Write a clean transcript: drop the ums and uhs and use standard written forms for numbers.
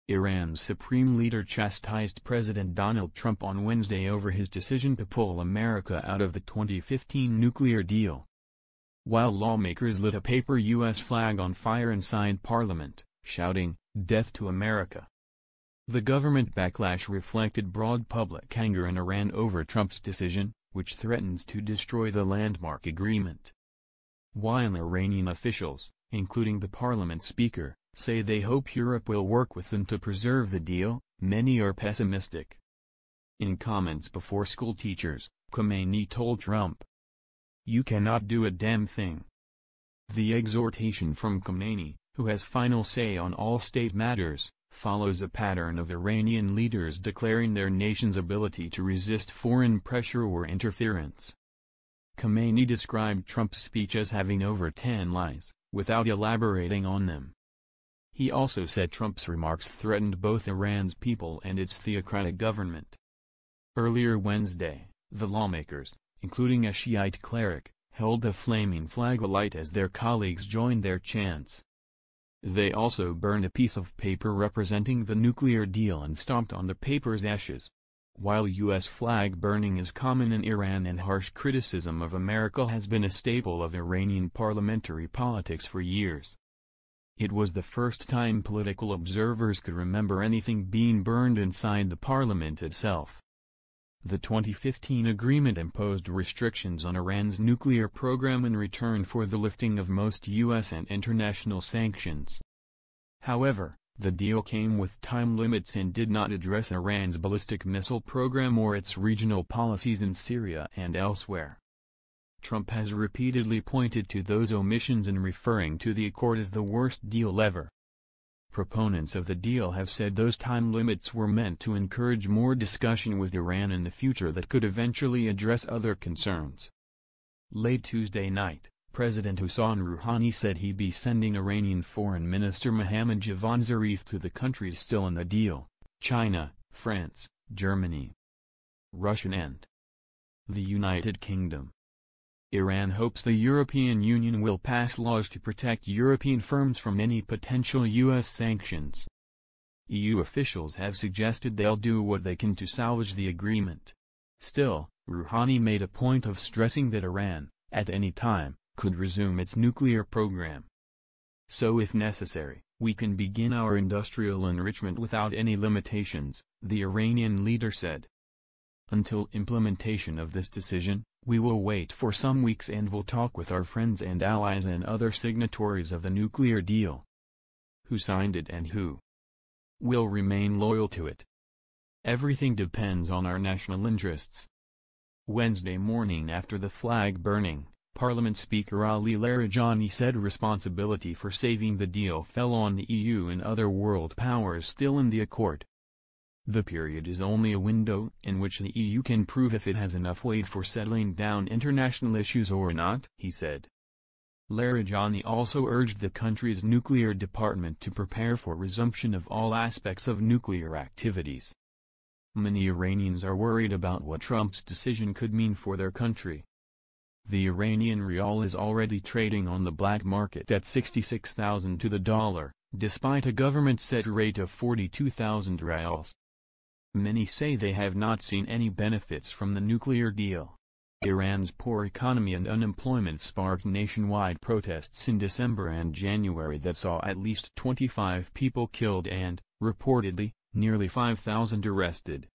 Iran's supreme leader chastised President Donald Trump on Wednesday over his decision to pull America out of the 2015 nuclear deal. While lawmakers lit a paper U.S. flag on fire inside Parliament, shouting, "Death to America." The government backlash reflected broad public anger in Iran over Trump's decision, which threatens to destroy the landmark agreement. While Iranian officials, including the parliament speaker, say they hope Europe will work with them to preserve the deal, many are pessimistic. In comments before school teachers, Khamenei told Trump, "You cannot do a damn thing." The exhortation from Khamenei, who has final say on all state matters, follows a pattern of Iranian leaders declaring their nation's ability to resist foreign pressure or interference. Khamenei described Trump's speech as having over 10 lies, without elaborating on them. He also said Trump's remarks threatened both Iran's people and its theocratic government. Earlier Wednesday, the lawmakers, including a Shiite cleric, held a flaming flag alight as their colleagues joined their chants. They also burned a piece of paper representing the nuclear deal and stomped on the paper's ashes. While U.S. flag burning is common in Iran and harsh criticism of America has been a staple of Iranian parliamentary politics for years, it was the first time political observers could remember anything being burned inside the parliament itself. The 2015 agreement imposed restrictions on Iran's nuclear program in return for the lifting of most U.S. and international sanctions. However, the deal came with time limits and did not address Iran's ballistic missile program or its regional policies in Syria and elsewhere. Trump has repeatedly pointed to those omissions in referring to the accord as the worst deal ever. Proponents of the deal have said those time limits were meant to encourage more discussion with Iran in the future that could eventually address other concerns. Late Tuesday night, President Hassan Rouhani said he'd be sending Iranian Foreign Minister Mohammad Javad Zarif to the countries still in the deal: China, France, Germany, Russia and the United Kingdom. Iran hopes the European Union will pass laws to protect European firms from any potential U.S. sanctions. EU officials have suggested they'll do what they can to salvage the agreement. Still, Rouhani made a point of stressing that Iran, at any time, could resume its nuclear program. "So if necessary, we can begin our industrial enrichment without any limitations," the Iranian leader said. "Until implementation of this decision, we will wait for some weeks and will talk with our friends and allies and other signatories of the nuclear deal. Who signed it and who will remain loyal to it? Everything depends on our national interests." Wednesday morning after the flag burning, Parliament Speaker Ali Larijani said responsibility for saving the deal fell on the EU and other world powers still in the accord. "The period is only a window in which the EU can prove if it has enough weight for settling down international issues or not," he said. Larijani also urged the country's nuclear department to prepare for resumption of all aspects of nuclear activities. Many Iranians are worried about what Trump's decision could mean for their country. The Iranian rial is already trading on the black market at 66,000 to the dollar, despite a government-set rate of 42,000 rials. Many say they have not seen any benefits from the nuclear deal. Iran's poor economy and unemployment sparked nationwide protests in December and January that saw at least 25 people killed and, reportedly, nearly 5,000 arrested.